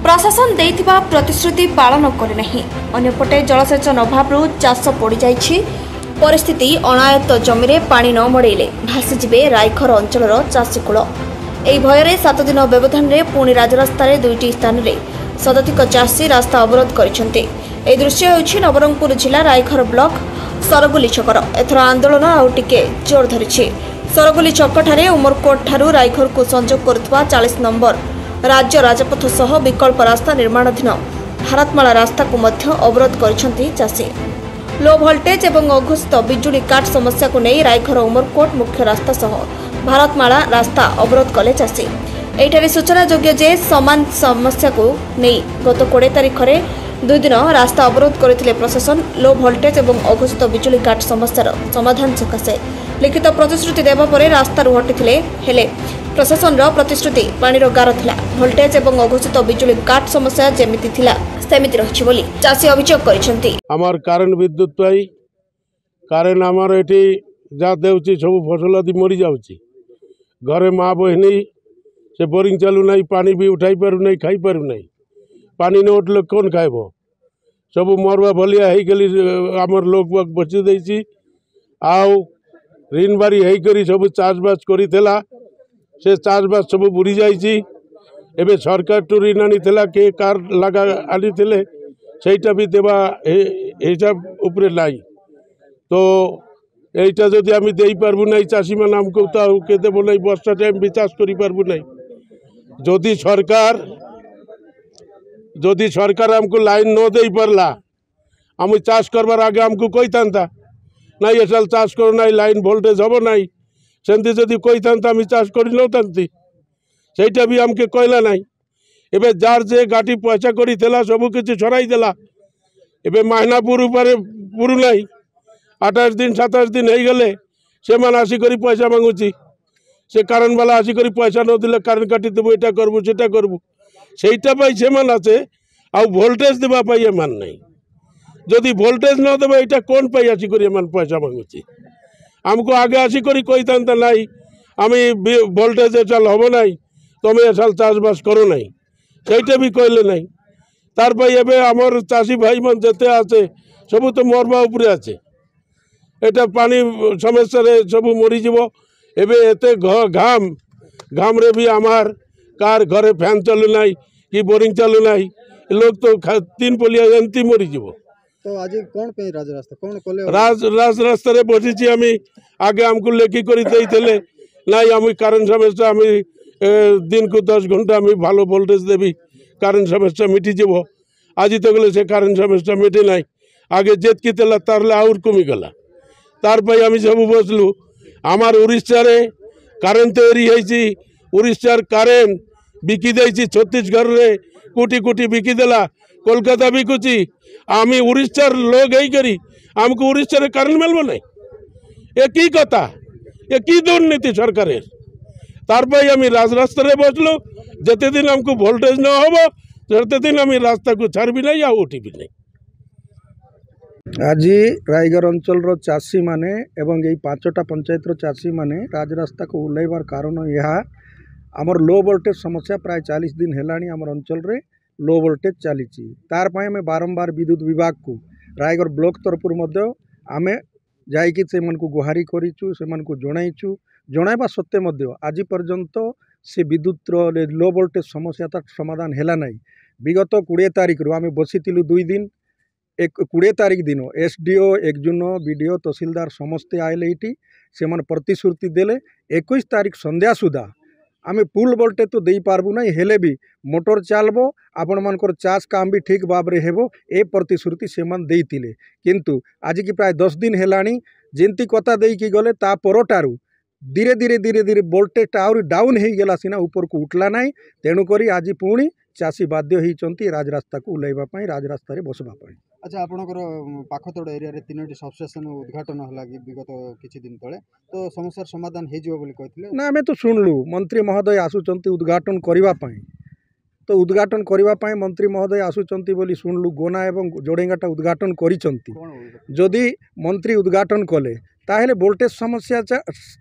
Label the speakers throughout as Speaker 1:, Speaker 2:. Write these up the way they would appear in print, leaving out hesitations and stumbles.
Speaker 1: प्रशासन देइथिबा प्रतिश्रुति पालन करे नहीं। अन्यपटे जलसेचन अभाव चाष पड़ जाइछि। परिस्थिति अनायत्त जमी पानी न मड़ेले भासीजे रायखर अंचल चाषीकूल। यह भୟରେ 7 दिन व्यवधान में पुणी राजरास्तार 2टी स्थान में शताधिक चाषी रास्ता अवरोध करिसेंते। ए दृश्य होछि नवरंगपुर जिला रायखर ब्लॉक सरगुली छकर। एथर आंदोलन आउ टिके जोर धरिछि। सरगुली छकठारे उमरकोट ठारू रायखर को संजोग करुवा 40 नंबर राज्य राजपथ सह विकल्प रास्ता निर्माणाधीन भारतमाला रास्ता को मध्य अवरोध करिसेंते चाषी। लो भोल्टेज एवं अघोषित बिजुली काट समस्या को नहीं रायखर उमरकोट मुख्य रास्ता सह भारतमाला रास्ता अवरोध कले चाषी। एठारे सूचना योग्य जे समान समस्या को नहीं गत 20 तारिख में 2 दिन रास्ता अवरोध करथिले प्रशासन। लो भोल्टेज एवं अघोषित बिजुली काट समस्यार समाधान सकाशे लिखित प्रतिश्रुति देवा परे रास्तारू हटिथिले हेले प्रशासन प्रतिश्रुति पानीर गार थिला। भोल्टेज एवं अघोषित बिजुली काट समस्या जेमिति थिला सेमिति रहिछि बोली चाषी अभियोग करिसेंती।
Speaker 2: आमार कारण विद्युत पाई कारण आमार एठी जा देउछि सब फसल आदि मरि जाउछि। घरे माँ बहिनी से बोरिंग चालू नहीं, पानी भी उठाई पारू नहीं, खाई पारू नहीं। पानी न उठले कौन खाइब? सब मरवा भलिया हो गली आमर लोक बाग बची देछि। आउ ऋण बारी होकर सब चाषबास करिथेला से चाषबास सब बुरी जाइछि। एबे सरकार टू ऋण आनीथिला के कार लगा आनीथिले सेटा भी देवा हिसाब उपरे नाही। तो এইটা যদি আমি দেই পারবো নাই চাষী মানে আমকে তাও কে দেব নাই, বর্ষা টাইম বি চাষ করি পারবো নাই। যদি সরকার আমকো লাইন ন দেই পারলা আমি চাষ করবার আগে আমকো কইতান্তা নাই এসাল চাষ করো নাই লাইন ভোল্টেজ হবো নাই, সেমতি যদি কইতান্তা আমি চাষ করি নতান্তি। সেইটা বি আমকে কইলা নাই। এবে যার যে গাটি পয়সা করি থেলা সবু কিছু ছড়াই দেলা। এবে মাহিনাপুর উপরে পুরু নাই। 28 दिन 27 दिन हो गले से मान आसिक पैसा मांगुची। से कारण वाला आसिक पैसा न दिले कारण काटी देव एटा करबू सेटा करबू सेटा पाई से मान आछे आ भोल्टेज देबा पाई एमान नहीं। जदि भोल्टेज न देबे एटा कोन पाई आसिक एमान पैसा मांगुची? हमको आगे आसिक कइतांता नाही आमी भोल्टेज एसाल हबो नाही तमे एसाल चाषबास करो नाही, सेटा भी कहले नाही। तार पाई एबे हमर चाषी भाई मन जेते आछे सब तो मरबा उपरे आछे। एटा पानी समस्या रे सब मरीज। एबे एते घाम घाम रे भी आमार कार घरे फैन चालू नाई कि बोरिंग चालू नाई, लोग तो 3 पोलिया एमती मरीज।
Speaker 3: तो आज कौन पे राजरास्ता कौन कोले
Speaker 2: राज रास्ता रे बसिछि आमी। आगे हमको लेखी करि देइथिले नाई आमी कारण समस्या आमी दिन को 10 घंटा आमी भालो वोल्टेज देबी कारण समस्या मिटी जीवो। आज तो गले से कारण समस्या मिटे नाई। आगे जेतकी तेला तारले आउर कमी गला। तार पाई आमी सब बसलु। आमार उड़ीसा रे कारेंट तैयारी होइछि। उड़ीसार कारेंट बिकी देछि छत्तीसगढ़ रे कोटी कोटी बिकी देला। कोलकाता बिकुची आमी उड़ीसार लोग ही करी हमको उड़ीसा रे कारेंट मिलबो नहीं। ए की कथा? ए की दुर्नीति सरकारेर? तार पाई आमी राजरास्ता रे बसलु। जते दिन हमको वोल्टेज न होबो सेते दिन आमी रास्ता को छाड़बी नहीं या उठिबी नहीं।
Speaker 3: आज रायगढ़ अंचल चाषी माने एवं यही 5टा पंचायतर चाषी माने राजरास्ता को ओह्लैबार कारण यह आमर लो वोल्टेज समस्या प्राय 40 दिन हेलानी आमर अंचल रे लो वोल्टेज चली। तार पाई आमे बारंबार विद्युत विभाग को रायगढ़ ब्लॉक तरफ आमे जाइकी से मन को गुहारी करिचु, से मन को जणाइचु। जणाइबा सत्ते मध्य आज पर्यंत से विद्युत लो वोल्टेज समस्या तक समाधान हेला नाही। विगत 20 तारिख रु आमे बसितिलु 2 दिन 20 तारिख दिन एसडीओ एकजुन बीडीओ तहसीलदार समस्ते आए ये से प्रतिश्रुति देले 21 तारिख संध्या सुधा आमे फुल वोल्टेज तो दे पारबू ना हेले भी मोटर चलबो आपण मानकर चाष काम भी ठीक भाव में हेबो ए प्रतिश्रुति से देइतिले। किंतु आज की प्राय 10 दिन हेलानी जेंती कथा देकी गले ता परटारू धीरे धीरे धीरे धीरे वोल्टेज आउरी डाउन हो गला सीना ऊपर को उठला ना। तेणुक आज पुणी चाषी बाध्य होती राजरास्ता को ओह्लैबा राजरास्ता रे बसबा। अच्छा आपणकर पाखतोड़ एरिया रे 3टी सबस्टेशन उद्घाटन होला कि विगत किछि दिन तले तो समस्या समाधान हे जिवो बोली कहथिले ना। आमे तो सुनलु मंत्री महोदय आसुचंती उद्घाटन करिबा पई। तो उद्घाटन करिबा पई मंत्री महोदय आसुचंती बोली सुनलु। गोना एवं जोडेंगाटा उद्घाटन करिचंती। जदि मंत्री उद्घाटन कले ताहेले वोल्टेज समस्या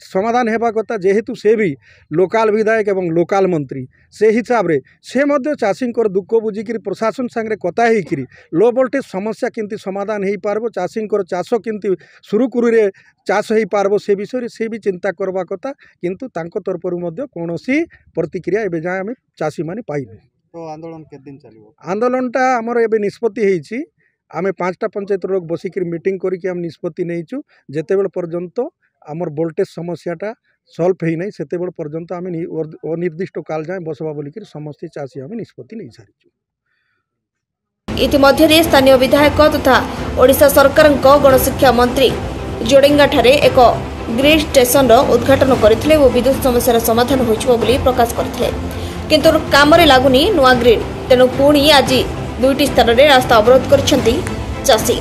Speaker 3: समाधान हेबा कथा जेहेतु से भी लोकाल विधायक एवं लोकाल मंत्री से हिसाब रे से मध्य चाषी दुख बुझिकी प्रशासन सांगे कथा होकर लो वोल्टेज समस्या केमती समाधान हो पारबो चाषी चाष केमती सुरुखुरुरे चाष हो पारबो से विषय से भी चिंता करबा कथा किंतु तांको तरफरु मध्य कोनोसी प्रतिक्रिया एबे जाय आमे चाषी माने पाइनु।
Speaker 4: तो आंदोलन केते दिन चलिबो?
Speaker 3: आंदोलनटा हमर एबे निष्पत्ति हेछि आमे 5टा पंचायत लोक बसिक मीटिंग करिक हम निष्पत्ति नहींचु जेतेबेल पर्यंत आमर वोल्टेज समस्याटा सल्व है नहीं सेतेबेल पर्यंत आमे अनिर्दिष्ट काल जाए बसबा बोलिक समस्त चाषी आमे निष्पत्ति नहीं सारिचु।
Speaker 1: इतिमध्य स्थानीय विधायक तथा ओडिशा सरकार गणशिक्षा मंत्री जोडेंगा ठारे एक ग्रिड स्टेशन उद्घाटन करथिले और विद्युत समस्या समाधान होइछो बोली प्रकाश करथिले किंतु काम रे लागुनी नुआ ग्रिड तेणु पुणी आज 2टी स्थान में रास्ता अवरोध करछंती चाषी।